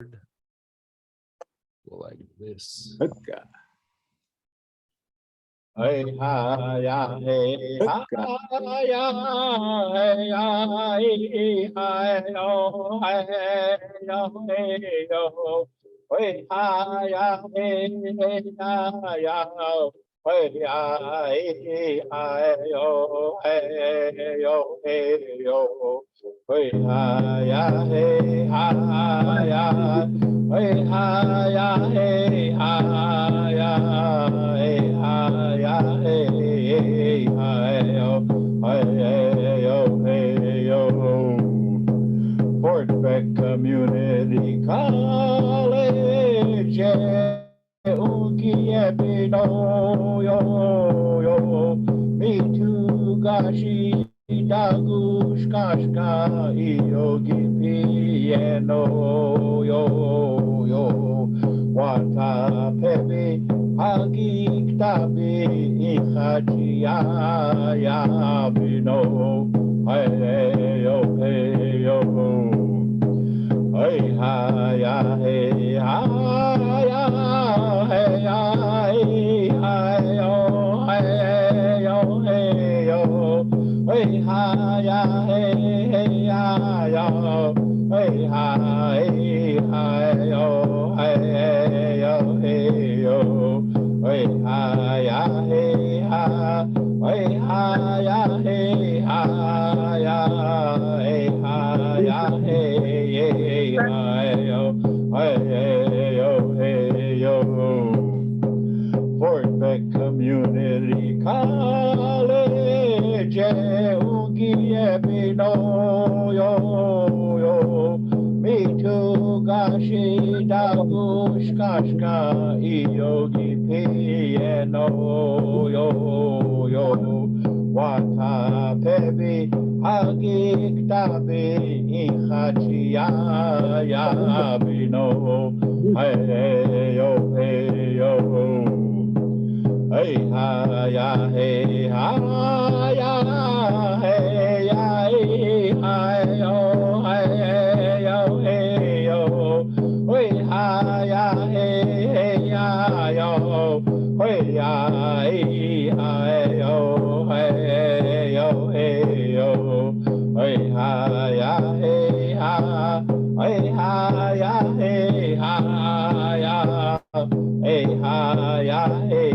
Go like this. Okay. Hey ha ya hey ha ya hey ya hey yo hey yo hey yo hey ha ya hey ya hey ya hey yo hey yo hey yo hey ha ya hey ya hey ha ya hey ya hey ha ya hey hey yo Fort Beck Community College Ukiepino yo yo me too gashi dagush kashka yogi piano yo yo wata pepe hagik tabi ichachia ya bino hey yo hey yo hey ha ya hey ha ya hey ya hey yo hey yo hey yo hey ha ya hey ya yo hey ha yo hey yo hey yo hey ha ya hey ya hey ya hey ya hey yo hey yo Fort Beck Community College Ukiepino yo yo me too gashi dagush kashka yogi piano yo yo wata pepe hagik tabi ichachia ya bino hey yo hey yo hey ha ya hey ha ya hey ya hey yo hey yo hey yo hey ha ya hey ya yo hey ya hey yo hey yo hey yo hey ha ya hey ya hey ya hey ha ya hey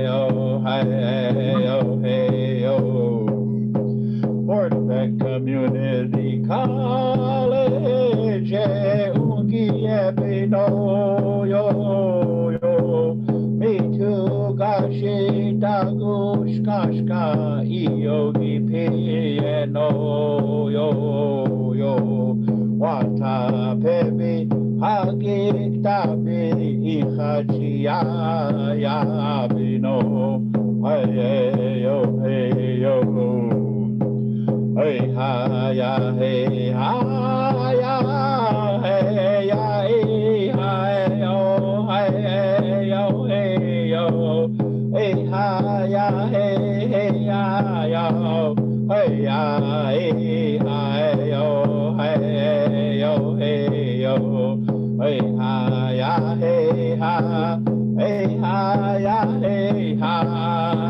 yo hey yo hey yo Fort Beck Community College Ukiepino yo yo me too gashi dagush kashka yogi piano yo yo wata pepe hagik tabi ichachia ya bino hey yo hey yo hey ha ya hey ya hey ya hey yo hey yo hey yo hey ha ya hey ya hey ya hey yo hey yo hey yo hey ha ya hey ya hey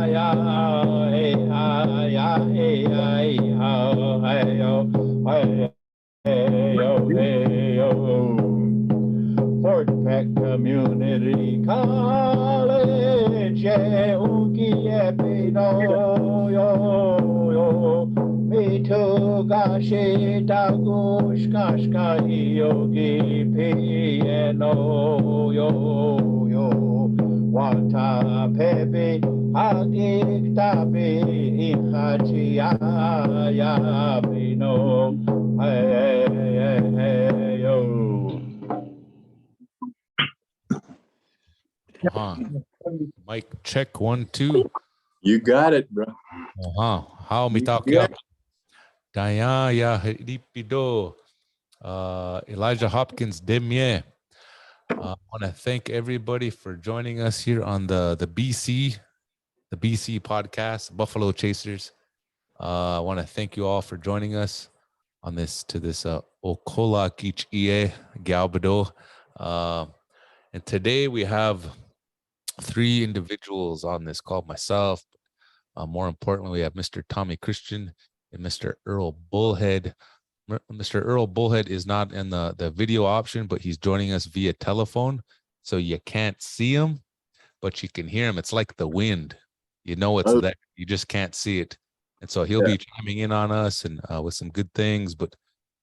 ya hey ya hey yo hey yo hey yo Fort Beck Community College Ukiepino yo yo me too gashi dagush kashka yogi piano yo yo wata pepe hagik tabi ichachia ya bino hey yo Mic check 1 2. You got it, bro. How mi Yeah. Dayan ya Heripido. Elijah Hopkins Demie. I want to thank everybody for joining us here on the BC podcast, Buffalo Chasers. I want to thank you all for joining us. on this Okola Kichie Galbado. And today we have 3 individuals on this call, myself. More importantly, we have Mr. Tommy Christian and Mr. Earl Bullhead. Mr. Earl Bullhead is not in the video option, but he's joining us via telephone. So you can't see him, but you can hear him. It's like the wind. You know it's there. You just can't see it. And so he'll be chiming in on us and with some good things. But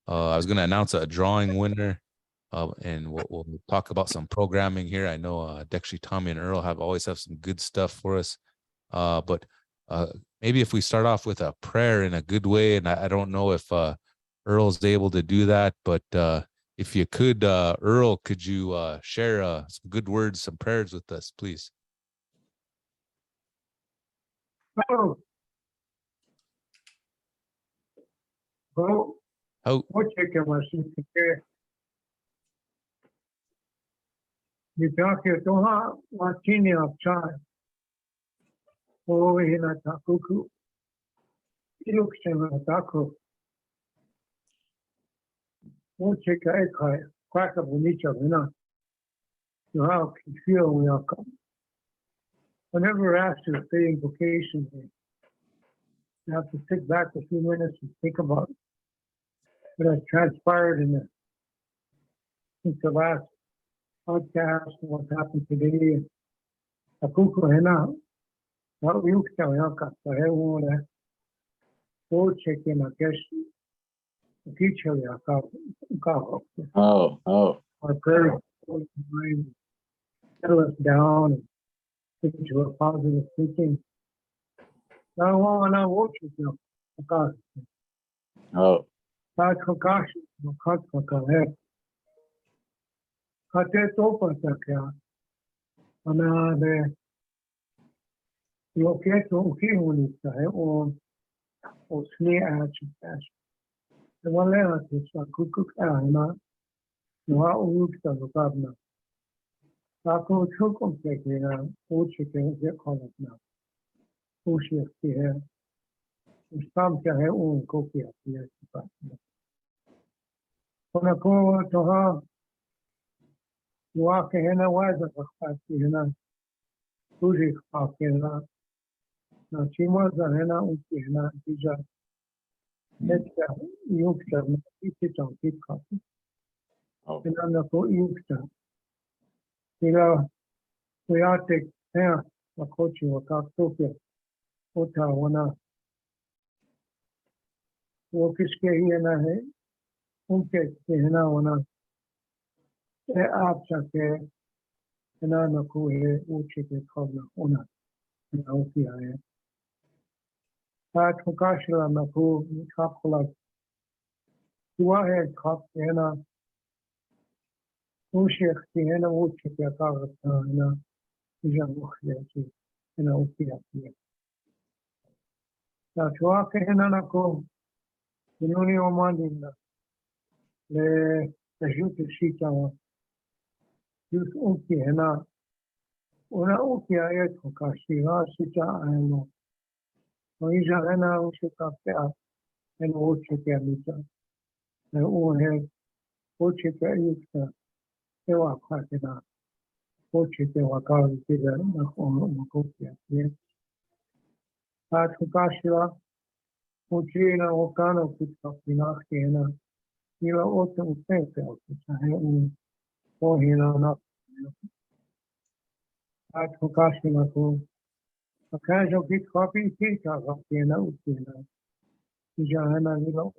I was going to announce a drawing winner, and we'll talk about some programming here. I know Dexy, Tommy, and Earl always have some good stuff for us. But maybe if we start off with a prayer in a good way, and I don't know if Earl's able to do that, but if you could, Earl, could you share some good words, some prayers with us, please? Oh. Oh, What you can listen to? You talk your Doha, Martini of time. Oh, in a takuku. He looks in a taku. What you can crack up with each other, you know. So how can you feel when you're coming? Whenever asked to say invocations, you have to sit back a few minutes and think about what has transpired since the last podcast and what's happened today. Akuku hena, what we used to yaka, so I want to go check in, I guess, the future yaka, our prayer settle us down and get into a positive thinking. I want to watch it, you know, That's Kakashi, Kakahe. Kate Topa Sakya. And the Yoketo Kihunita or Snee Ash. The one layer is a Kukuk Ana, Noa Ukta Lukabna. Sako Chukum Tekina, Uchike, they call it now. Ushi here. Some can have own cookie up here. When I go to her, walk in a weather, you know, Uji walking out. Now she was a henna, Ukina, Tija. Let's Yukta, it's on keep coffee. And I'm not for Yukta. You know, we are taking care of coaching or Tokyo. Ota, one वो किसके ही है ना है उनके कहना होना आप सके ना न कोई ऊंचे के खबर होना ना होती है आज मुकाशला न को खाप खुला हुआ है खाप कहना ऊंचे कहना ऊंचे के कागज ना जब मुख्य है ना होती है ना छुआ कहना न को Un'unione umana le aiuti si chiama più utile una utile è che si chiama noi già non si capisce e non si capisce e uno che aiuta e va a fare da che va a fare da una coppia a Tukashila Uchina Okano Pitapinakina, Ila Otum Pentel, or Hina, at Hokashimako, a casual big copy, Pita of the Nautina, Jana Lila,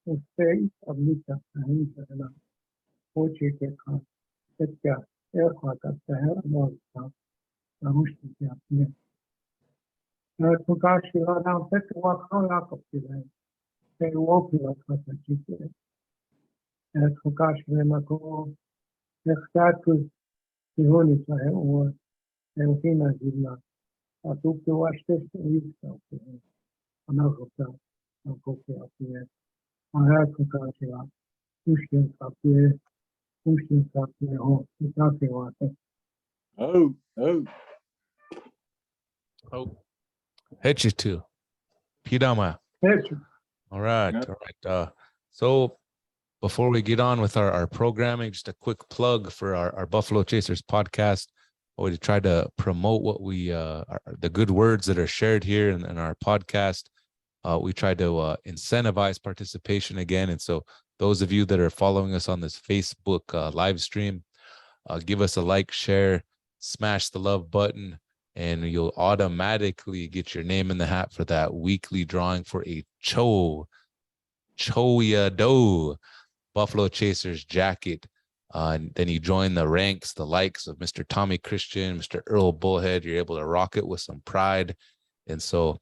who stays of Lita and Hina, Ochika, Etka, Airquaka, the hell of the Nahushia. Tukashila now set to walk on up of the they walk like what I keep it. And Tukashila Mako, the status, the holy side, or Elfina Gila. I took to watch this week of the another of Koki up here. I had Tukashila, Pushkin up here, home, nothing was it. Oh. Hit you too. Pidama. Thank you. All right. Yeah. All right. So before we get on with our programming, just a quick plug for our Buffalo Chasers podcast. We try to promote what we the good words that are shared here in our podcast. We try to incentivize participation again. And so those of you that are following us on this Facebook live stream, give us a like, share, smash the love button, and you'll automatically get your name in the hat for that weekly drawing for a Choya Do Buffalo Chasers jacket. And then you join the ranks, the likes of Mr. Tommy Christian, Mr. Earl Bullhead. You're able to rock it with some pride. And so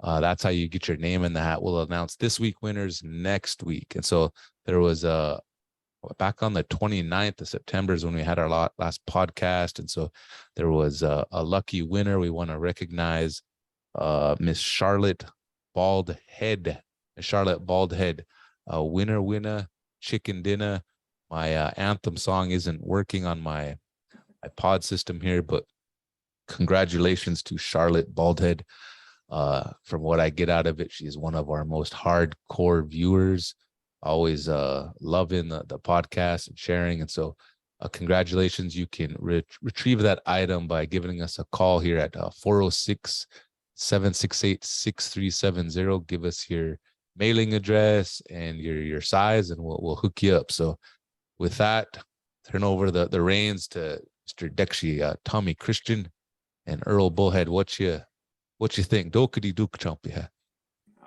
that's how you get your name in the hat. We'll announce this week winners next week. And so there was back on the 29th of September is when we had our last podcast. And so there was a lucky winner. We want to recognize Miss Charlotte Baldhead. Winner, chicken dinner. My anthem song isn't working on my pod system here, but congratulations to Charlotte Baldhead. From what I get out of it, she's one of our most hardcore viewers, always loving the podcast and sharing. And so congratulations. You can retrieve that item by giving us a call here at 406-768-6370. Give us your mailing address and your size, and we'll hook you up. So with that, turn over the reins to Mr. Dekshi, Tommy Christian, and Earl Bullhead. What you think? Dokadi duk champion.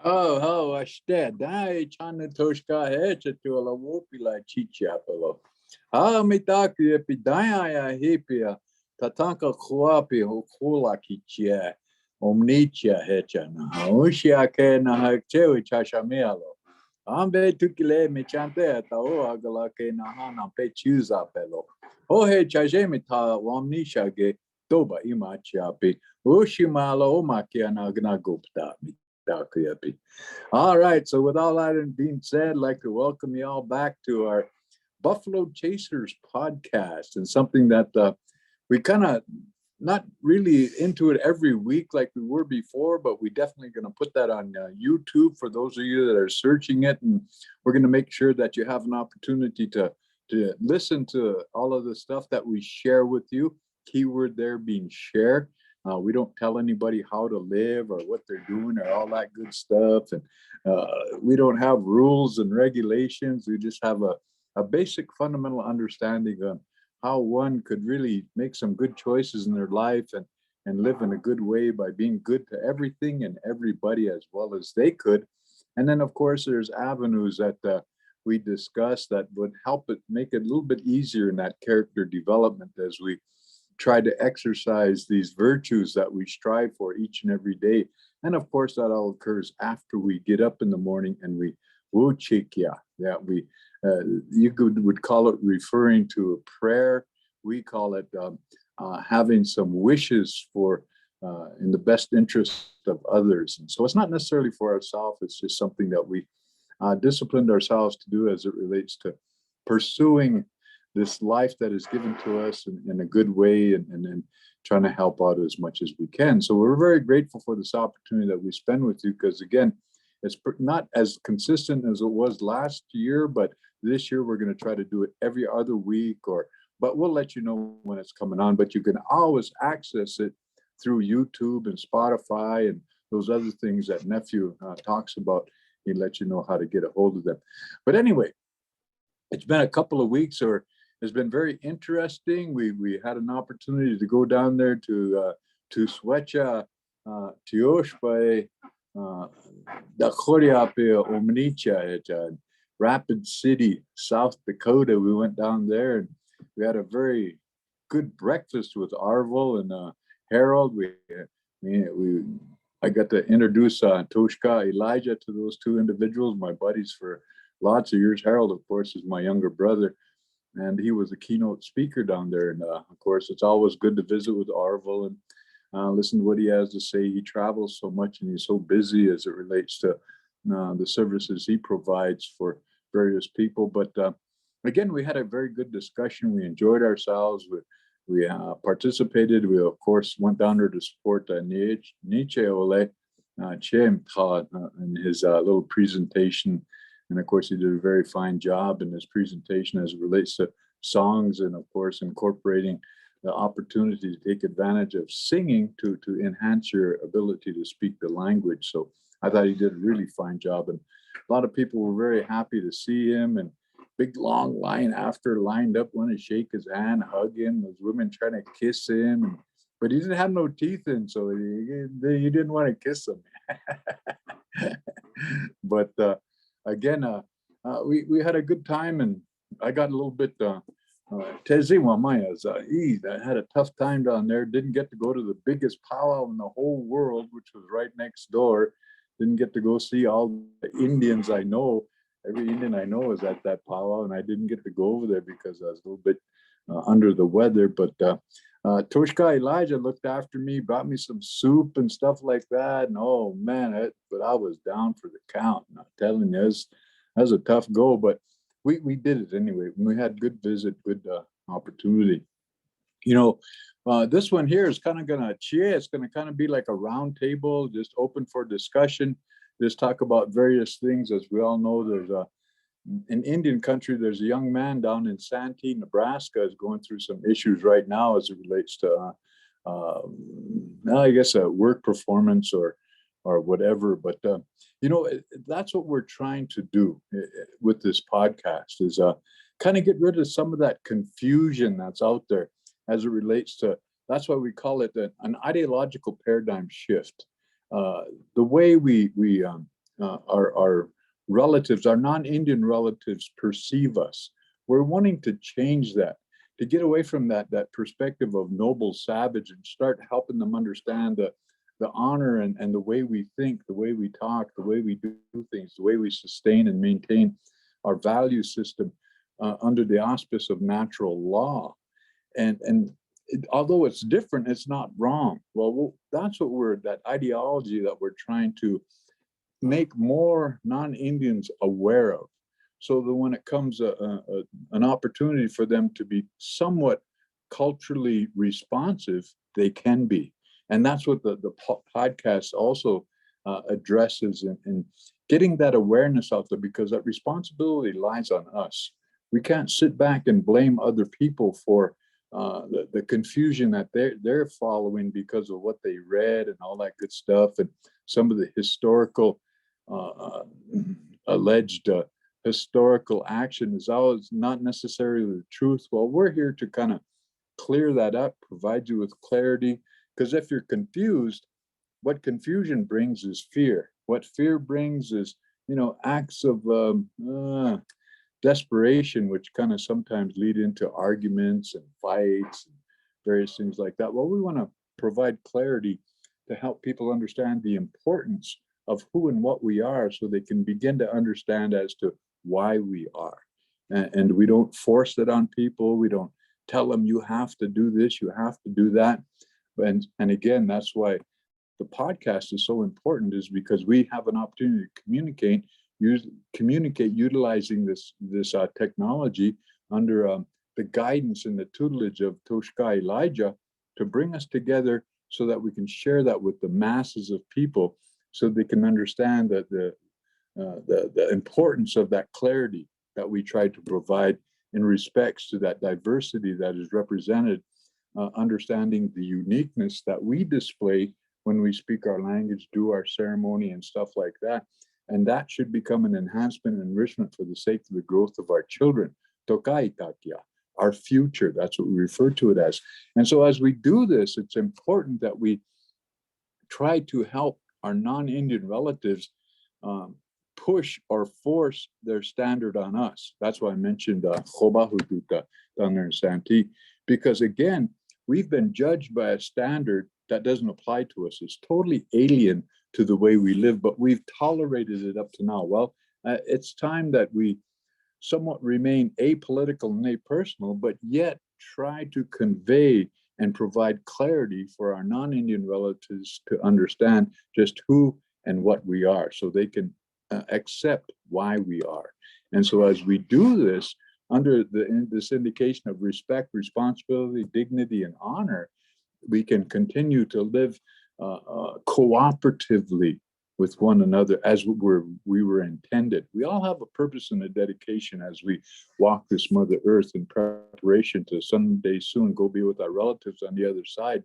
Oh, ashte dai chana toshka hecha to la wopila chichiapelo. Mitaki epidaya hipia tatanka kuapi hukula kichia omnichia hecha na ushia ke na hakchewi chashamialo. Ambe tukile michante tao agala ke na hana pe chuza pelo. Ohe chajemita wamnisha ge toba imachiapi. Ushimala omakia na gnagupta. All right, so with all that being said, I'd like to welcome you all back to our Buffalo Chasers podcast, and something that we kind of not really into it every week like we were before, but we definitely going to put that on YouTube for those of you that are searching it, and we're going to make sure that you have an opportunity to listen to all of the stuff that we share with you. Keyword there being share. We don't tell anybody how to live or what they're doing or all that good stuff. And we don't have rules and regulations. We just have a basic fundamental understanding of how one could really make some good choices in their life and live in a good way by being good to everything and everybody as well as they could. And then, of course, there's avenues that we discuss that would help it make it a little bit easier in that character development as we try to exercise these virtues that we strive for each and every day. And of course, that all occurs after we get up in the morning and we wuchikya. That we you would call it referring to a prayer. We call it having some wishes for in the best interest of others. And so it's not necessarily for ourselves. It's just something that we disciplined ourselves to do as it relates to pursuing this life that is given to us in a good way, and then trying to help out as much as we can. So we're very grateful for this opportunity that we spend with you, because again, it's not as consistent as it was last year, but this year we're going to try to do it every other week, but we'll let you know when it's coming on. But you can always access it through YouTube and Spotify and those other things that Nephew talks about. He'll let you know how to get a hold of them. But anyway, it's been a couple of weeks, or it's been very interesting. We had an opportunity to go down there to Swecha, Tioshpa, Dakoriape, Omnicha, Rapid City, South Dakota. We went down there and we had a very good breakfast with Arvel and Harold. I got to introduce Toshka, Elijah to those two individuals, my buddies for lots of years. Harold, of course, is my younger brother, and he was a keynote speaker down there. And of course, it's always good to visit with Arvel and listen to what he has to say. He travels so much and he's so busy as it relates to the services he provides for various people. But again, we had a very good discussion. We enjoyed ourselves. We participated. We, of course, went down there to support Nietzsche Ole Chem in his little presentation And of course, he did a very fine job in his presentation as it relates to songs, and of course, incorporating the opportunity to take advantage of singing to enhance your ability to speak the language. So I thought he did a really fine job, and a lot of people were very happy to see him, and big long line after lined up, want to shake his hand, hug him. There's women trying to kiss him, but he didn't have no teeth in, so you didn't want to kiss him. But again, we had a good time, and I got a little bit Tezima Mayas. I had a tough time down there. Didn't get to go to the biggest powwow in the whole world, which was right next door. Didn't get to go see all the Indians I know. Every Indian I know is at that powwow, and I didn't get to go over there because I was a little bit under the weather. But Toshka Elijah looked after me, brought me some soup and stuff like that. And oh man, but I was down for the count. And I'm telling you, that was a tough go, but we did it anyway. We had good visit, good opportunity. You know, this one here is kind of it's gonna kind of be like a round table, just open for discussion. Just talk about various things. As we all know, there's in Indian country, there's a young man down in Santee, Nebraska, is going through some issues right now as it relates to, I guess, work performance or whatever. But you know, that's what we're trying to do with this podcast, is kind of get rid of some of that confusion that's out there as it relates to. That's why we call it an ideological paradigm shift. The way our relatives, our non-Indian relatives, perceive us. We're wanting to change that, to get away from that perspective of noble savage and start helping them understand the honor and the way we think, the way we talk, the way we do things, the way we sustain and maintain our value system under the auspice of natural law. And although it's different, it's not wrong. Well, that's what that ideology that we're trying to make more non-Indians aware of, so that when it comes an opportunity for them to be somewhat culturally responsive, they can be. And that's what the podcast also addresses, in getting that awareness out there, because that responsibility lies on us. We can't sit back and blame other people for the confusion that they're following because of what they read and all that good stuff, and some of the historical alleged historical action is always not necessarily the truth. Well, we're here to kind of clear that up, provide you with clarity, because if you're confused, what confusion brings is fear. What fear brings is, you know, acts of desperation, which kind of sometimes lead into arguments and fights and various things like that. Well, we want to provide clarity to help people understand the importance of who and what we are, so they can begin to understand as to why we are. And we don't force it on people. We don't tell them you have to do this, you have to do that. And again, that's why the podcast is so important, is because we have an opportunity to communicate utilizing this technology under the guidance and the tutelage of Toshka Elijah, to bring us together so that we can share that with the masses of people, so they can understand that the importance of that clarity that we try to provide in respects to that diversity that is represented, understanding the uniqueness that we display when we speak our language, do our ceremony and stuff like that. And that should become an enhancement and enrichment for the sake of the growth of our children. Tokai Takia, our future, that's what we refer to it as. And so as we do this, it's important that we try to help our non-Indian relatives push or force their standard on us. That's why I mentioned Khobahuduta down there in Santee, because again, we've been judged by a standard that doesn't apply to us. It's totally alien to the way we live, but we've tolerated it up to now. Well, it's time that we somewhat remain apolitical and apersonal, but yet try to convey and provide clarity for our non-Indian relatives to understand just who and what we are, so they can accept why we are. And so as we do this, under this indication of respect, responsibility, dignity, and honor, we can continue to live cooperatively with one another as we were intended. We all have a purpose and a dedication as we walk this Mother Earth in preparation to someday soon go be with our relatives on the other side.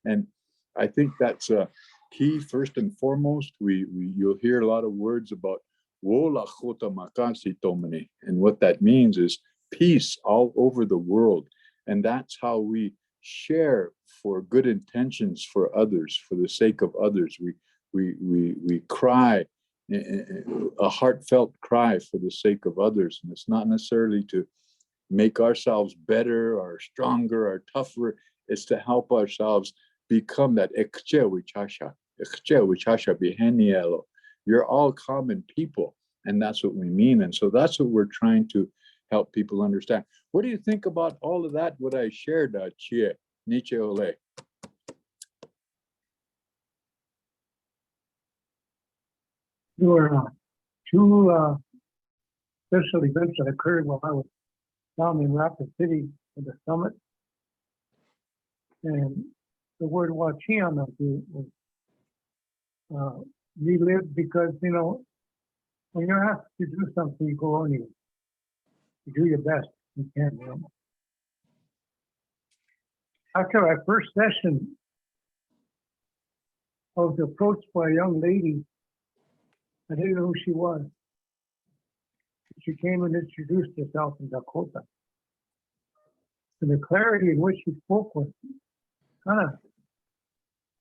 And I think that's a key. First and foremost, you'll hear a lot of words about Wola Chota Makasi Tomene. And what that means is peace all over the world. And that's how we share for good intentions for others, for the sake of others. We cry a heartfelt cry for the sake of others. And it's not necessarily to make ourselves better or stronger or tougher. It's to help ourselves become that ekche wichasha bihenielo. You're all common people, and that's what we mean. And so that's what we're trying to help people understand. What do you think about all of that, what I shared, Chie, Nietzsche Ole? There were two special events that occurred while I was down in Rapid City at the summit. And the word Wachiana was relived because, you know, when you're asked to do something, you go on, you do your best you can, you know. After our first session, I was approached by a young lady. I didn't know who she was. She came and introduced herself in Dakota. And the clarity in which she spoke was kind of,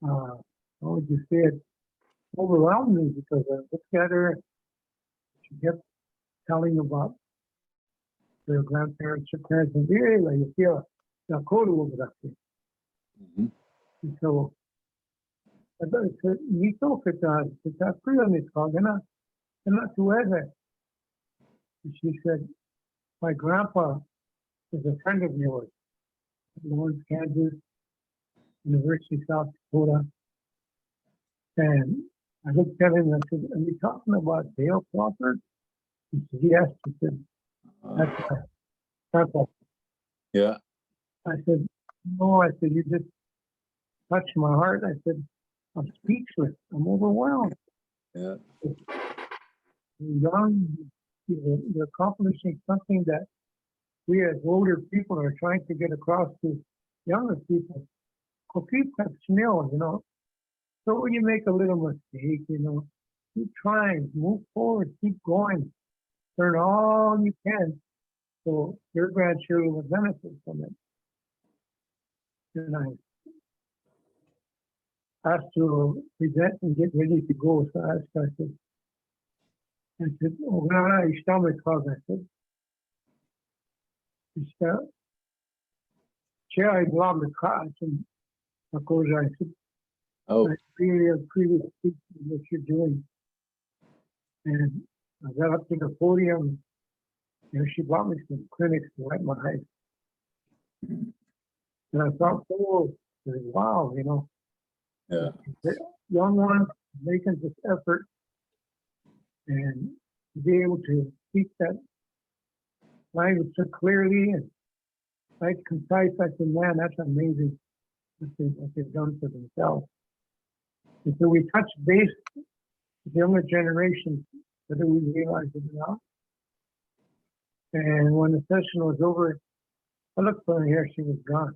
how would you say it, overwhelmed me, because I looked at her, she kept telling about their grandparents, her parents, and you feel Dakota over that thing. And so, I said, Nito, que está frío en mi cogana, and not to weather. She said, my grandpa is a friend of yours, Lawrence, Kansas, University, South Dakota. And I looked at him and I said, are you talking about Dale Crawford? He said, yes. He said, that's my grandpa. Yeah. I said, no, I said, you just touched my heart. I said, I'm speechless. I'm overwhelmed. Yeah. You're young, you're accomplishing something that we as older people are trying to get across to younger people. Keep that snail, you know. So when you make a little mistake, you know, keep trying, move forward, keep going, learn all you can so your grandchildren will benefit from it. And I asked to present and get ready to go. So I said, oh, I said, Chair, I love the class. And of course, I said, Oh, I really appreciate what you're doing. And I got up to the podium, and she brought me some clinics to wipe my eyes. And I thought, oh, wow, you know. yeah. The young ones making this effort and to be able to speak that language so clearly and right, concise. I said, man, that's amazing what they've done for themselves. And so we touched base with the younger generation, whether we realize it or not. And when the session was over, I looked for her here, she was gone.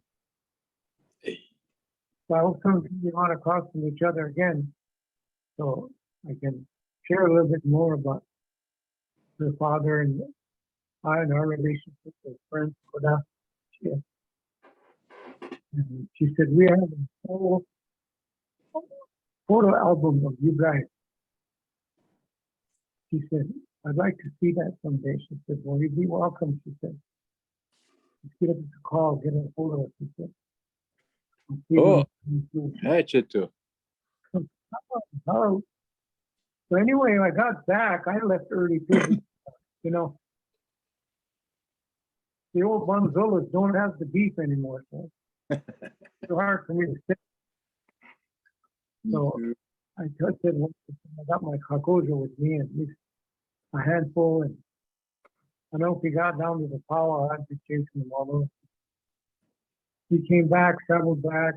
So I hope some we want to cross from each other again, so I can share a little bit more about her father and I and our relationship as friends. And she said, we have a whole photo album of you guys. She said, I'd like to see that someday. She said, well, you'd be welcome. She said, let's get us a call, get a photo. She said, Oh, that's it too. So anyway, I got back. I left early too. You know, the old Bonzolas don't have the beef anymore. So it's hard for me to sit. So I said, I got my kakoja with me, and at least a handful. And I know if we got down to the power, I'd be chasing them all over. He came back, traveled back.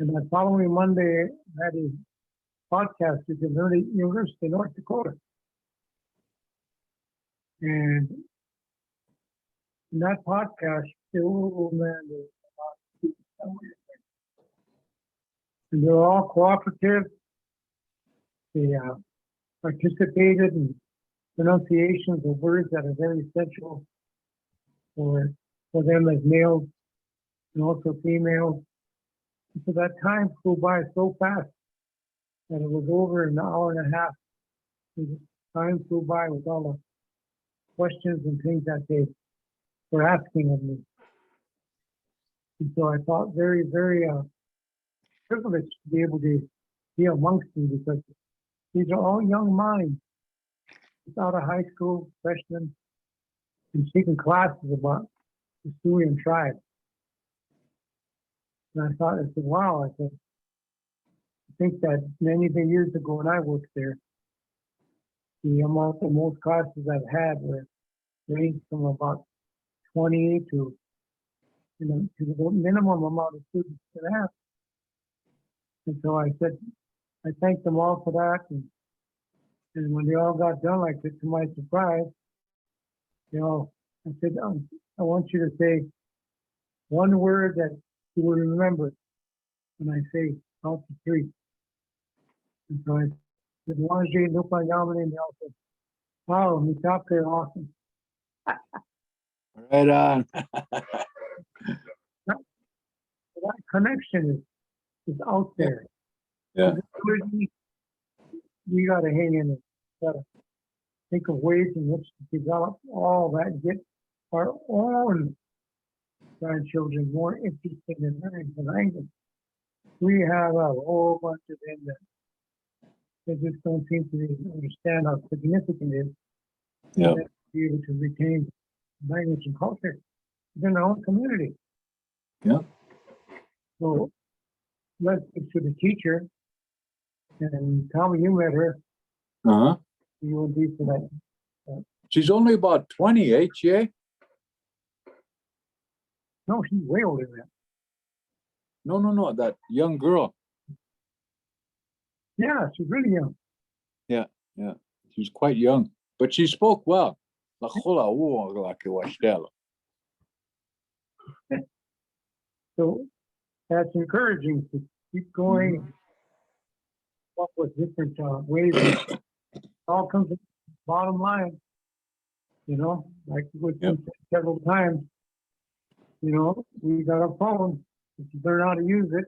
And that following Monday, I had his podcasters at the University of North Dakota. And in that podcast, the old man was about, and they're all cooperative. They participated in pronunciations of words that are very essential for them as males and also females. And so that time flew by so fast that it was over an hour and a half. The time flew by with all the questions and things that they were asking of me. And so I felt very, very privileged to be able to be amongst them because these are all young minds, just out of high school, freshmen, and taking classes about the Siouxland tribe. And I thought, I said, wow, I said, I think that many years ago when I worked there, the amount of most classes I've had were ranged from about 20 to, to the minimum amount of students can have. And so I said, I thanked them all for that. And when they all got done like this, to my surprise, I said, I want you to say one word that you will remember when I say count to three. And so I said, Wanji, Nupa Yamani, and they all said, wow, Mitake, awesome. Right on. That connection is out there. Yeah. We got to hang in it. Got to think of ways in which to develop all that, get our own grandchildren more interested in learning the language. We have a whole bunch of them that they just don't seem to understand how significant it is. Yeah. To be able to retain language and culture within our own community. Yeah. So let's get to the teacher. And Tommy, you met her. Uh-huh. You will be for that. She's only about 28, yeah? No, she's way older than that. No, that young girl. Yeah, she's really young. Yeah. She's quite young, but she spoke well. So that's encouraging to keep going, up with different ways. It all comes to the bottom line, like we've said several times. We got a phone. If you learn how to use it,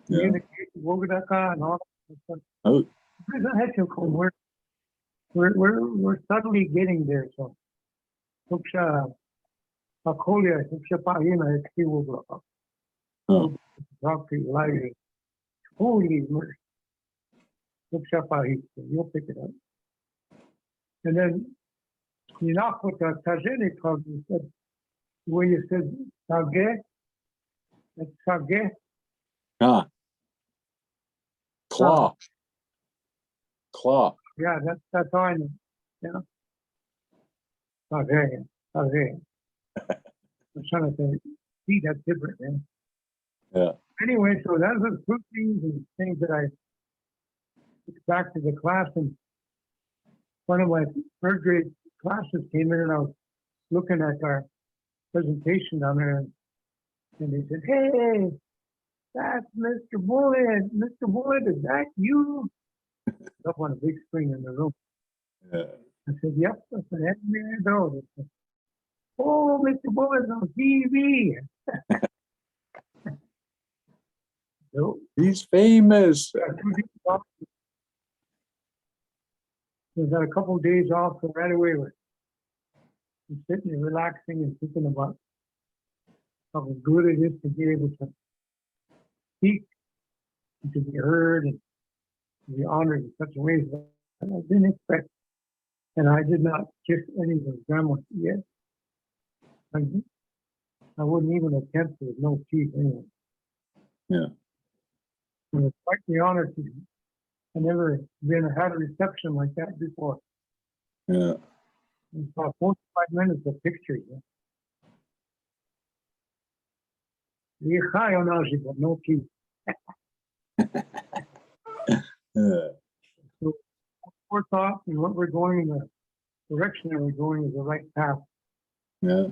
communicate, and all that stuff. Oh. We're subtly getting there. So, holy mercy. You'll pick it up. And then you knock with the Tajani club, you said, when you said Sage, that's Sage. Ah. Claw. Yeah, that's how I know. Yeah. Sage. I'm trying to say, see, that's different, man. Yeah. Anyway, so those are the things and things that I took back to the class. And one of my third grade classes came in and I was looking at our presentation down there and they said, hey, that's Mr. Bullitt. Mr. Bullitt, is that you? Up on a big screen in the room. Yeah. I said, yep. I said, that's me. Said, oh, Mr. Bullitt's on TV. So, He's famous. we got a couple of days off, so right away we're sitting and relaxing and thinking about how good it is to be able to speak and to be heard and to be honored in such ways that I didn't expect. And I did not kiss any of the grandmas yet. I wouldn't even attempt with no teeth anyway. Yeah. And it's quite the honor to I never had a reception like that before. Yeah. It's about 45 minutes of pictures. We're high on algebra, but no teeth. We're thought and what we're going in the direction that we're going is the right path. Yeah.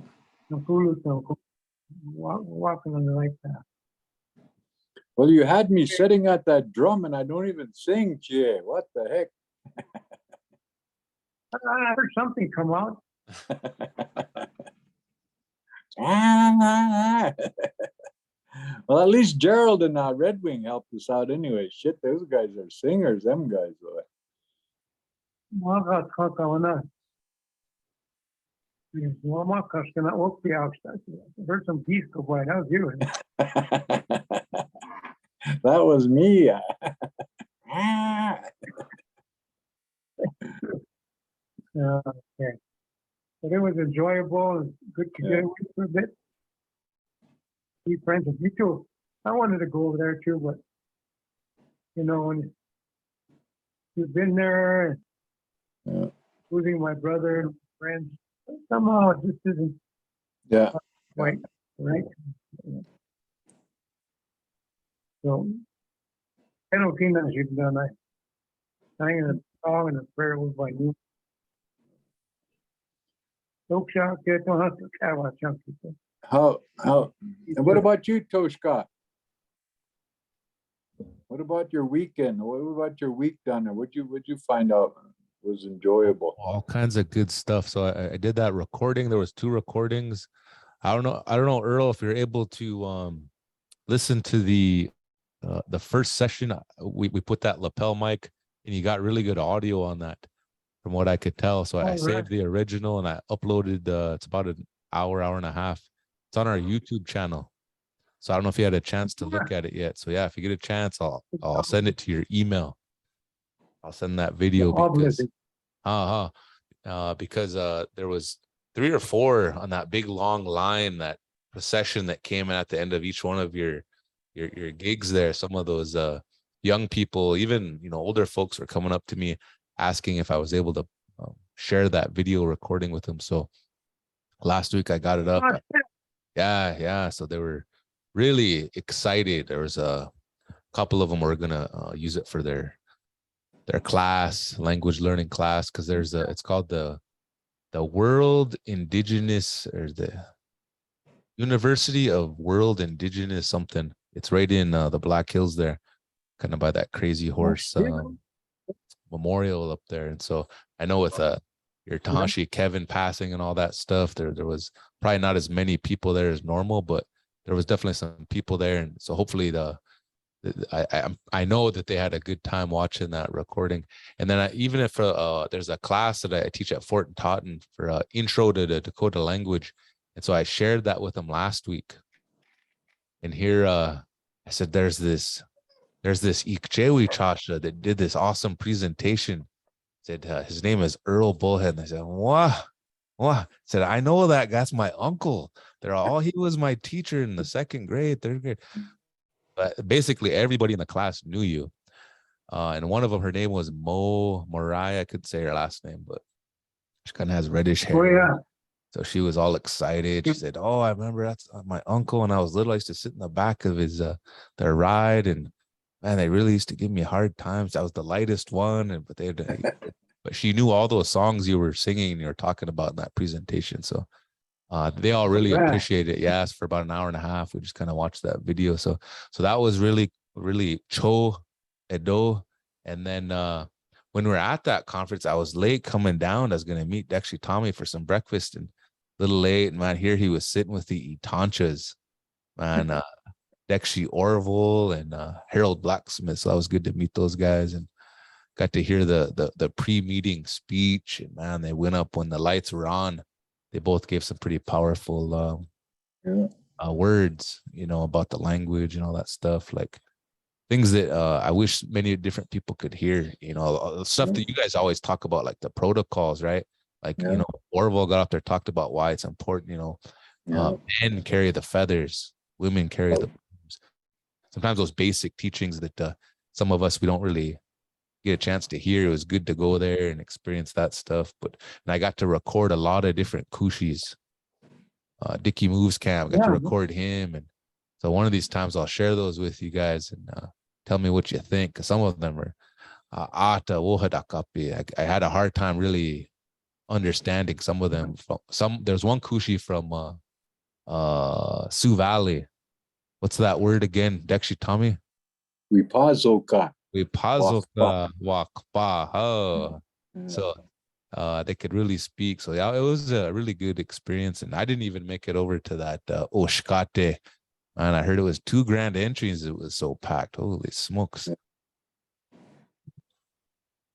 Walking on the right path. Well, you had me sitting at that drum and I don't even sing, Jay. What the heck? I heard something come out. Well, at least Gerald and Red Wing helped us out anyway. Shit, those guys are singers, them guys. Boy. I heard some geese go by. That was you. That was me. Okay. But it was enjoyable and good to get away for a bit. Be friends with me too. I wanted to go over there too, but you know, when you've been there, losing my brother and friends, somehow it just isn't quite right. So I don't think that you've done. I sang a song and a prayer was by you. How? And what about you, Toshka? What about your weekend? What about your week done? Or what'd you find out was enjoyable? All kinds of good stuff. So I did that recording. There was 2 recordings. I don't know, Earl, if you're able to listen to the first session. We put that lapel mic and you got really good audio on that from what I could tell. So I saved the original and I uploaded it's about an hour and a half. It's on our YouTube channel. So I don't know if you had a chance to look at it yet. So yeah, if you get a chance, I'll send it to your email. I'll send that video because there was 3 or 4 on that big long line, that procession that came in at the end of each one of your gigs there. Some of those young people, even older folks, were coming up to me asking if I was able to share that video recording with them. So last week I got it up. Yeah. So they were really excited. There was a couple of them were gonna use it for their class, language learning class, because it's called the World Indigenous, or the University of World Indigenous something. It's right in the Black Hills there, kind of by that Crazy Horse memorial up there. And so I know with your Tahashi Kevin passing and all that stuff, there was probably not as many people there as normal, but there was definitely some people there. And so hopefully I know that they had a good time watching that recording. And then even if there's a class that I teach at Fort Totten for intro to the Dakota language. And so I shared that with them last week. And here I said, there's this Ikjewi Chasha that did this awesome presentation. Said his name is Earl Bullhead. And I said, what? Said, I know that. That's my uncle. He was my teacher in the 2nd grade, 3rd grade. But basically everybody in the class knew you. And one of them, her name was Mariah. I could say her last name, but she kind of has reddish hair. Oh, yeah. So she was all excited. She said, I remember that's my uncle. When I was little, I used to sit in the back of their ride, and man, they really used to give me hard times. I was the lightest one, but she knew all those songs you were singing and you were talking about in that presentation. So they all really appreciated it. Yes, for about an hour and a half, we just kind of watched that video. So that was really, really Cho Edo. And then when we were at that conference, I was late coming down. I was going to meet Dexy Tommy for some breakfast, and a little late. And man, here he was sitting with the Itanchas, man, Dexy Orville and Harold Blacksmith. So that was good to meet those guys and got to hear the pre-meeting speech. And man, they went up when the lights were on. They both gave some pretty powerful words, about the language and all that stuff, like things that I wish many different people could hear, stuff that you guys always talk about, like the protocols, right? Like, Orville got up there, talked about why it's important, men carry the feathers, women carry the plumes. Sometimes those basic teachings that some of us, we don't really get a chance to hear. It was good to go there and experience that stuff. And I got to record a lot of different Kushis. Dickie Moves Camp, got to record him. And so one of these times I'll share those with you guys and tell me what you think. Cause some of them are ata wohadakapi. I had a hard time really understanding some of them. There's one Kushi from Sioux Valley. What's that word again? Dekshi Tommy? Wipazoka. Wipazoka wakpa. Oh, so they could really speak. So yeah, it was a really good experience. And I didn't even make it over to that Oshkate. And I heard it was 2 grand entries. It was so packed. Holy smokes.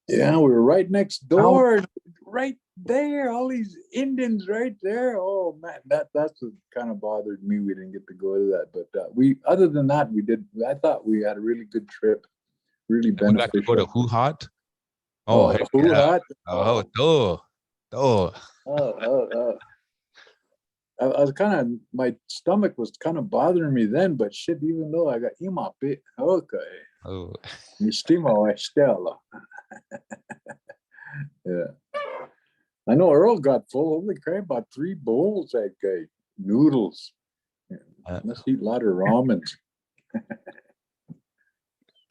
Yeah, we were right next door, right there. All these Indians right there. Oh man, that's what kind of bothered me. We didn't get to go to that, but other than that, we did. I thought we had a really good trip, really We got to go beneficial. to Huhat. Oh, heck who yeah. hot? Oh. I was kind of, my stomach was kind of bothering me then, but shit, even though I got imapi, okay. Oh. Mi stimo Estella. Yeah. I know Earl got full. Holy crap, about 3 bowls that guy. Noodles. Must eat a lot of ramen.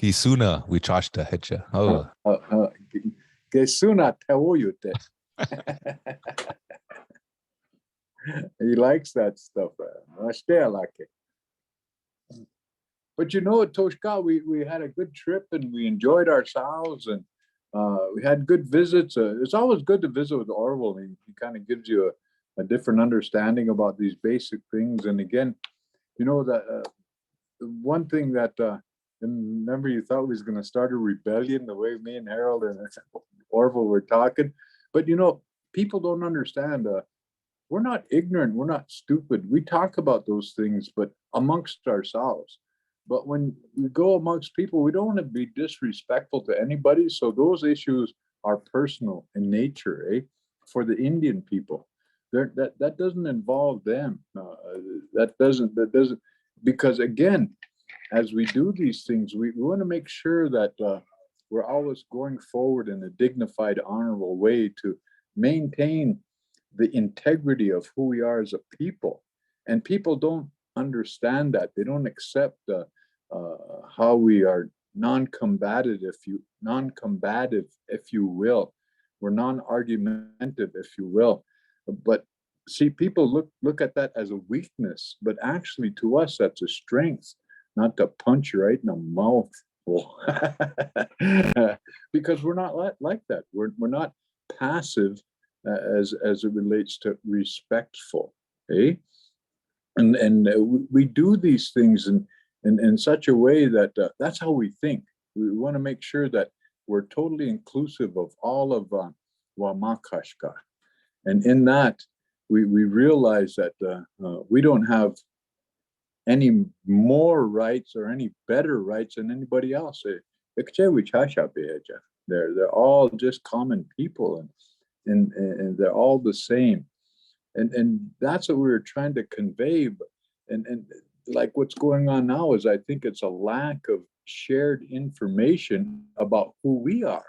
Kisuna, we charged to hit you. Oh. Gesuna teoyute. He likes that stuff. I still like it. But you know, at Toshka, we had a good trip and we enjoyed ourselves, and we had good visits. It's always good to visit with Orville. He kind of gives you a different understanding about these basic things. And again, you know, the one thing that remember, you thought we was going to start a rebellion the way me and Harold and Orville were talking, but you know, people don't understand. We're not ignorant. We're not stupid. We talk about those things, but amongst ourselves. But when we go amongst people, we don't want to be disrespectful to anybody. So those issues are personal in nature, eh? For the Indian people, that doesn't involve them. That doesn't, because again, as we do these things, we want to make sure that we're always going forward in a dignified, honorable way to maintain the integrity of who we are as a people. And people don't understand that. They don't accept how we are non-combative, if you will. We're non-argumentative, if you will. But see, people look at that as a weakness, but actually to us, that's a strength, not to punch you right in the mouth. Because we're not like that. We're not passive as it relates to respectful, eh? And we do these things in such a way that that's how we think. We want to make sure that we're totally inclusive of all of Wamakashka, and in that we realize that we don't have any more rights or any better rights than anybody else. They're all just common people, and they're all the same. And that's what we were trying to convey. And like what's going on now is, I think it's a lack of shared information about who we are,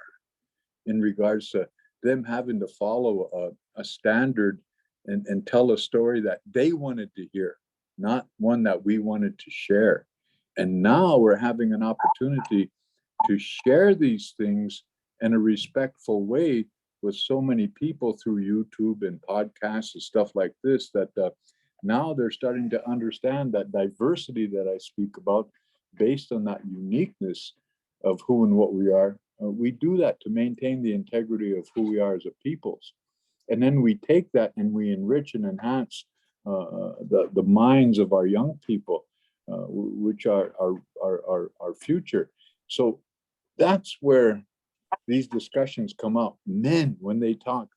in regards to them having to follow a standard and tell a story that they wanted to hear, not one that we wanted to share. And now we're having an opportunity to share these things in a respectful way with so many people through YouTube and podcasts and stuff like this, that now they're starting to understand that diversity that I speak about, based on that uniqueness of who and what we are. We do that to maintain the integrity of who we are as a peoples. And then we take that and we enrich and enhance the minds of our young people, which are our future. So that's where these discussions come up. Men, when they talk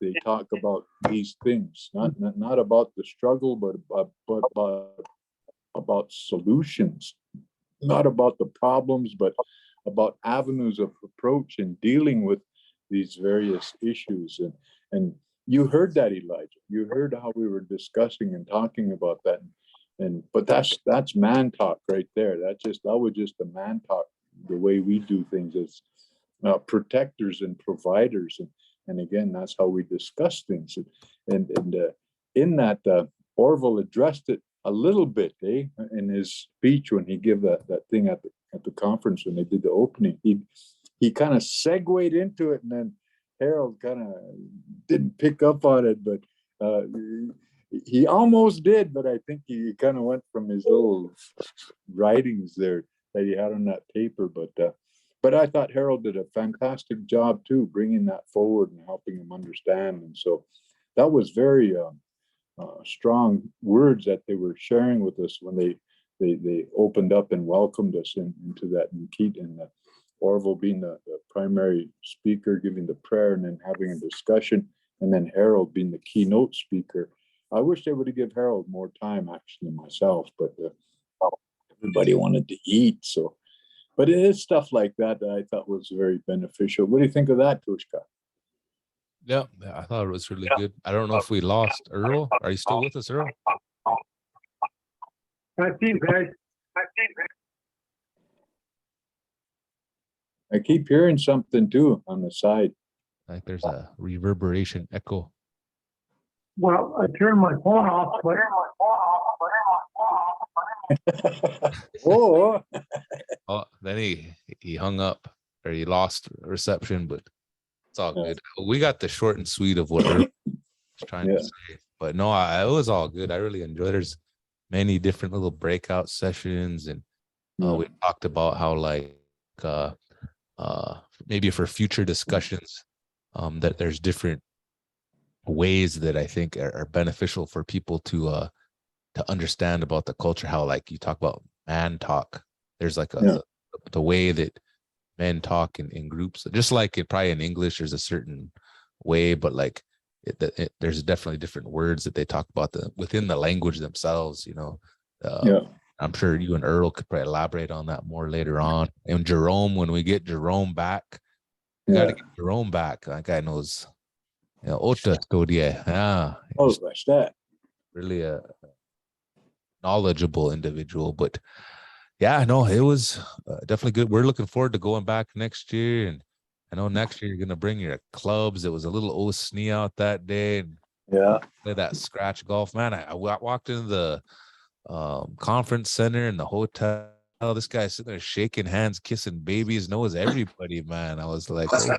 about these things, not about the struggle, but about solutions, not about the problems, but about avenues of approach in dealing with these various issues. And you heard that, Elijah. You heard how we were discussing and talking about that. But that's man talk right there. That was just the man talk, the way we do things as protectors and providers. And again, that's how we discuss things. And in that, Orville addressed it a little bit, in his speech when he gave that thing at the conference when they did the opening. he kind of segued into it, and then Harold kind of didn't pick up on it, but he almost did, but I think he kind of went from his little writings there that he had on that paper. But I thought Harold did a fantastic job too, bringing that forward and helping him understand. And so that was very strong words that they were sharing with us when they opened up and welcomed us into that Nikit, and Orville being the primary speaker, giving the prayer, and then having a discussion, and then Harold being the keynote speaker. I wish they would have given Harold more time, actually, myself, but everybody wanted to eat. So, but it is stuff like that that I thought was very beneficial. What do you think of that, Tushka? Yeah, I thought it was really good. I don't know if we lost Earl. Are you still with us, Earl? I think, guys. I keep hearing something too on the side. Like there's a reverberation echo. Well, I turned my phone off, but Oh, Oh, then he hung up, or he lost reception, but it's all Yeah. good. We got the short and sweet of what Earl was trying Yeah. to say. But no, it was all good. I really enjoyed it. There's many different little breakout sessions, and we talked about how like maybe for future discussions, that there's different ways that I think are beneficial for people to understand about the culture. How like you talk about man talk. There's like the way that men talk in groups, just like it probably in English, there's a certain way, but like there's definitely different words that they talk about within the language themselves, you know. I'm sure you and Earl could probably elaborate on that more later on. And Jerome, when we get Jerome back, we got to get Jerome back. That guy knows, you know, Ota Stodia. Yeah. Oh, gosh, that. Really a knowledgeable individual. But yeah, no, it was definitely good. We're looking forward to going back next year. And I know next year you're going to bring your clubs. It was a little snee out that day. And play that scratch golf. Man, I walked into the conference center in the hotel. This guy's sitting there shaking hands, kissing babies, knows everybody, man. I was like, oh,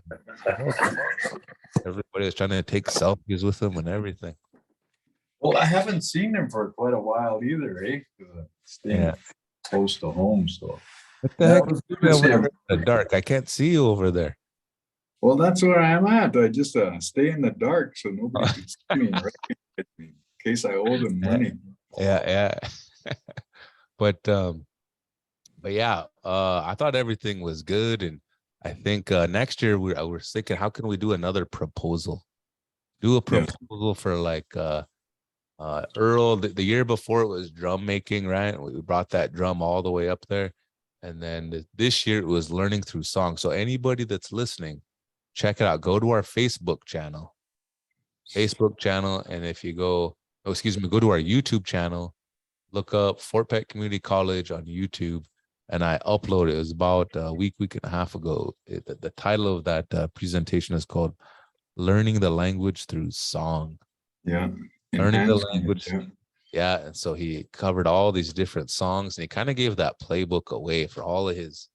everybody was trying to take selfies with him and everything. Well, I haven't seen him for quite a while either, eh? Staying close to home, so. What the heck is over there in the dark? I can't see you over there. Well, that's where I'm at. I just stay in the dark so nobody can see me and recognize me in case I owe them money. Yeah. But yeah, I thought everything was good, and I think next year we're thinking, how can we do another proposal? Do a proposal for like Earl. The year before it was drum making, right? We brought that drum all the way up there, and then this year it was learning through song. So anybody that's listening, check it out. Go to our Facebook channel, and if you go to our YouTube channel, look up Fort Peck Community College on YouTube, and I uploaded. It was about a week and a half ago. The title of that presentation is called "Learning the Language Through Song." Yeah. Learning the language. Yeah, and so he covered all these different songs, and he kind of gave that playbook away for all of his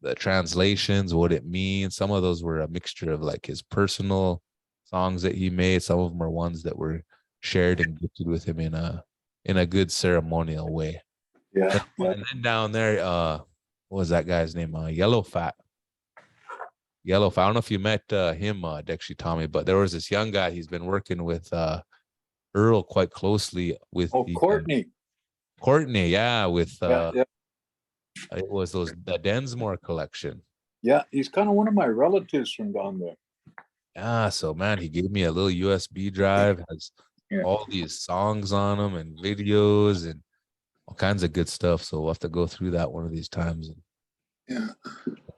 the translations, what it means. Some of those were a mixture of like his personal songs that he made. Some of them are ones that were shared and gifted with him in a good ceremonial way. Yeah. And then down there, what was that guy's name? Yellow Fat. I don't know if you met him, Dexy Tommy, but there was this young guy. He's been working with Earl quite closely with Courtney. Courtney, yeah, with Yeah. it was the Densmore collection. Yeah, he's kind of one of my relatives from down there. Yeah, so man, he gave me a little USB drive, has all these songs on them and videos and all kinds of good stuff. So we'll have to go through that one of these times. And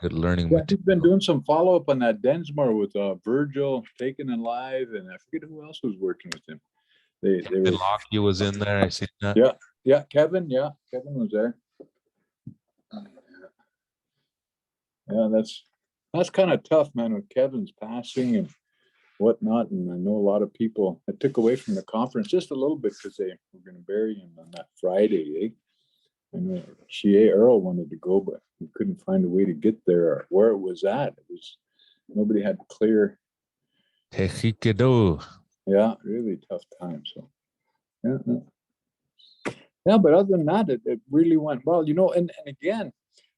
good learning. Yeah, he's been doing some follow up on that Densmore with Virgil, Taken Alive, and I forget who else was working with him. They were. Lockie was in there. I seen that. Yeah, Kevin. Yeah, Kevin was there. Yeah, that's kind of tough, man, with Kevin's passing and whatnot. And I know a lot of people, it took away from the conference just a little bit because they were going to bury him on that Friday, I know Chie Earl wanted to go, but we couldn't find a way to get there or where it was at. It was nobody had clear. Tejikido. Yeah, really tough time. So yeah, yeah. But other than that, it really went well. And again,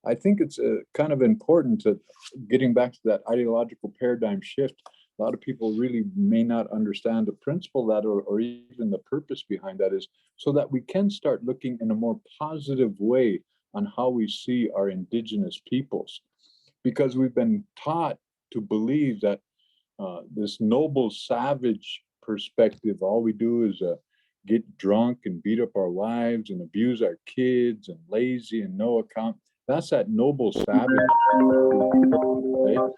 I think it's kind of important to getting back to that ideological paradigm shift. A lot of people really may not understand the principle that, or even the purpose behind that is so that we can start looking in a more positive way on how we see our indigenous peoples. Because we've been taught to believe that this noble savage perspective, all we do is get drunk and beat up our wives and abuse our kids and lazy and no account. That's that noble savage. Right?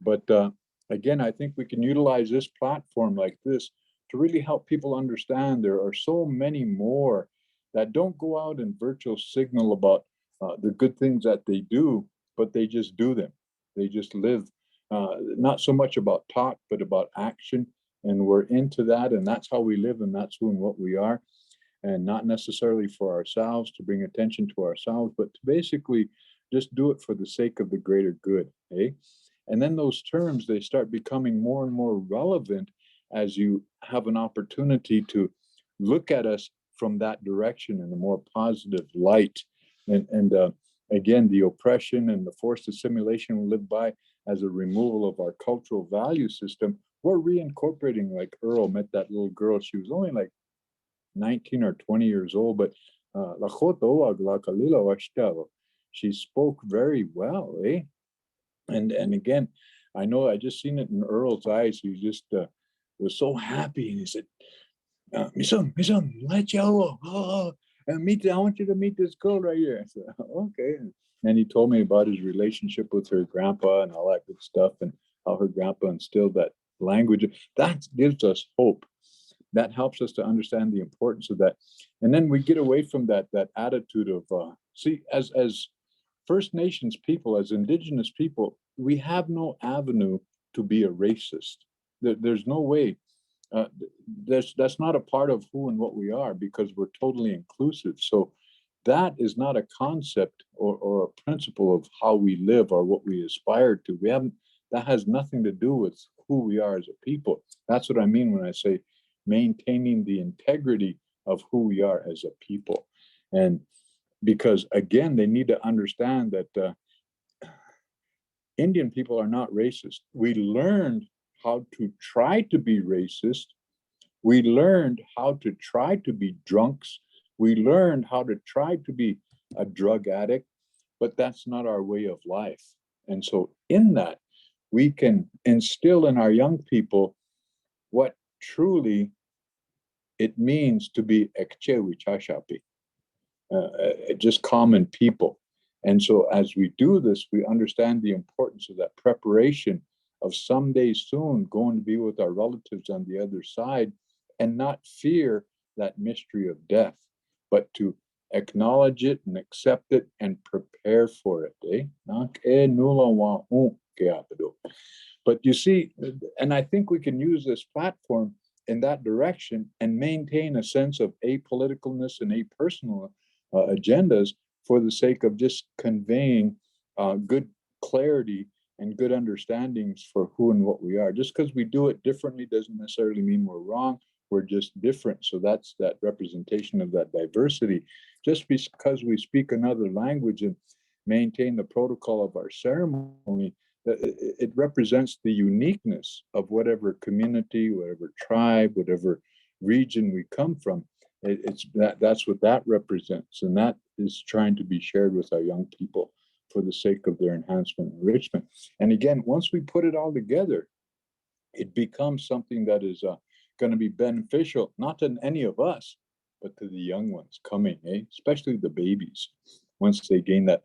But again, I think we can utilize this platform like this to really help people understand there are so many more that don't go out and virtual signal about the good things that they do, but they just do them. They just live, not so much about talk, but about action. And we're into that, and that's how we live, and that's who and what we are. And not necessarily for ourselves, to bring attention to ourselves, but to basically just do it for the sake of the greater good, eh? And then those terms, they start becoming more and more relevant as you have an opportunity to look at us from that direction in a more positive light. And again, the oppression and the forced assimilation we live by as a removal of our cultural value system, we're reincorporating. Like Earl met that little girl, she was only like 19 or 20 years old, but she spoke very well, eh? And again, I know I just seen it in Earl's eyes. He just was so happy, and he said, "Misum, let's go. And meet. I want you to meet this girl right here." I said, "Okay." And he told me about his relationship with her grandpa and all that good stuff, and how her grandpa instilled that language. That gives us hope. That helps us to understand the importance of that. And then we get away from that attitude of as First Nations people, as Indigenous people, we have no avenue to be a racist. There's no way. That's not a part of who and what we are, because we're totally inclusive. So that is not a concept or a principle of how we live or what we aspire to. That has nothing to do with who we are as a people. That's what I mean when I say maintaining the integrity of who we are as a people. And because again, they need to understand that Indian people are not racist. We learned how to try to be racist. We learned how to try to be drunks. We learned how to try to be a drug addict, but that's not our way of life. And so in that, we can instill in our young people what truly it means to be ekchewi chashapi. Just common people. And so as we do this, we understand the importance of that preparation of someday soon going to be with our relatives on the other side, and not fear that mystery of death, but to acknowledge it and accept it and prepare for it. But you see, and I think we can use this platform in that direction and maintain a sense of apoliticalness and apersonal agendas for the sake of just conveying good clarity and good understandings for who and what we are. Just because we do it differently doesn't necessarily mean we're wrong. We're just different. So that's that representation of that diversity. Just because we speak another language and maintain the protocol of our ceremony, it represents the uniqueness of whatever community, whatever tribe, whatever region we come from. That's what that represents, and that is trying to be shared with our young people for the sake of their enhancement and enrichment. And again, once we put it all together, it becomes something that is going to be beneficial, not to any of us, but to the young ones coming, especially the babies, once they gain that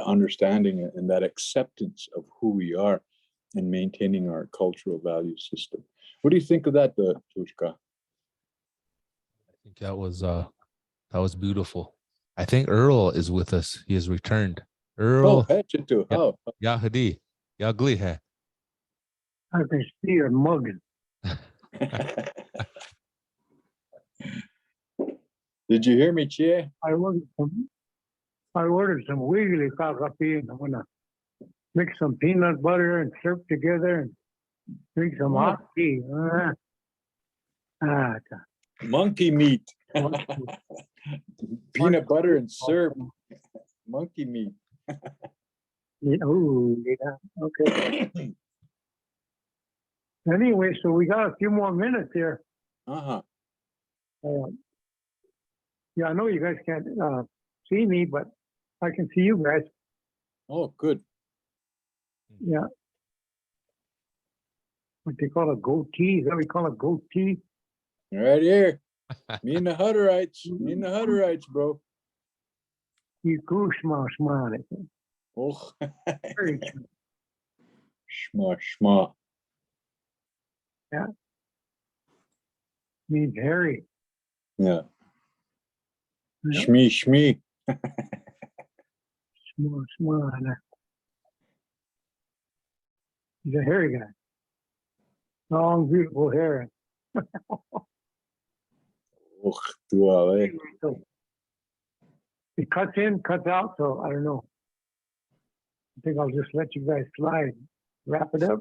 understanding and that acceptance of who we are and maintaining our cultural value system. What do you think of that, Tushka? I think that was beautiful. I think Earl is with us. He has returned. Earl. Yahadi. Yagli. I can see you're mugging. Did you hear me, Chie? I wasn't. I ordered some wiggly kakapi and I'm gonna mix some peanut butter and syrup together and drink some hot tea. Monkey meat. Monkey. Peanut butter and syrup. Monkey meat. Oh, yeah. Okay. Anyway, so we got a few more minutes here. Uh-huh. Yeah, I know you guys can't see me, but I can see you guys. Oh, good. Yeah. What they call a goatee? Is that what we call a goatee? Right here. Me and the Hutterites. Me and the Hutterites, bro. You go small, small. Oh. Very Schma, schma. means hairy. Yeah. Yeah. Shmee, shmee. Small, small. He's a hairy guy. Long, beautiful hair. Oh, tu ale. So it cuts in, cuts out, so I don't know. I think I'll just let you guys slide. Wrap it up.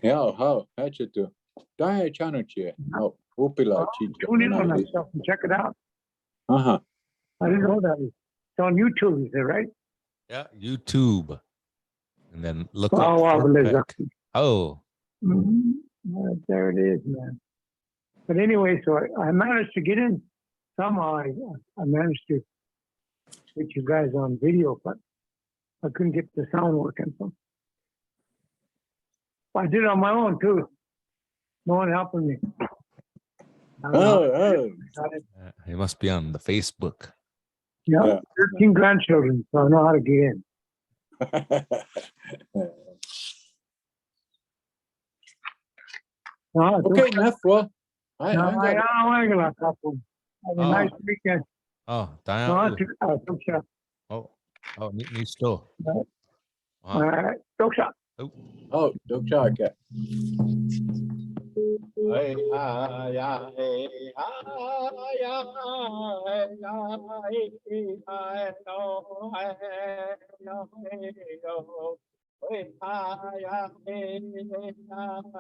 Yeah, how? Hatchet tu. Dai chanuche. Oh, upila Tune in on chicha. that stuff and check it out. Uh-huh. I didn't know that. It's on YouTube, is it right? Yeah, YouTube. And then look Oh, up wow, Fort Liz. Peck. Oh, There it is, man. But anyway, so I managed to get in somehow. I managed to get you guys on video, but I couldn't get the sound working. So I did it on my own too. No one helping me. I don't know. Oh, he must be on the Facebook. Yeah, Yeah. 13 grandchildren, so I know how to get in. No, okay, enough. Well, I no, got I got a couple. Have a Oh. nice weekend. Oh, No, Diane. don't shop. Oh, ni still. All Wow. right, don't shop. Oh, don't talk. Hey, hi, ya, hey, hi, ya, hey, ya, hey, hi, no, hey, yo, hey, yo. Hey, hi, ya, hey, ya.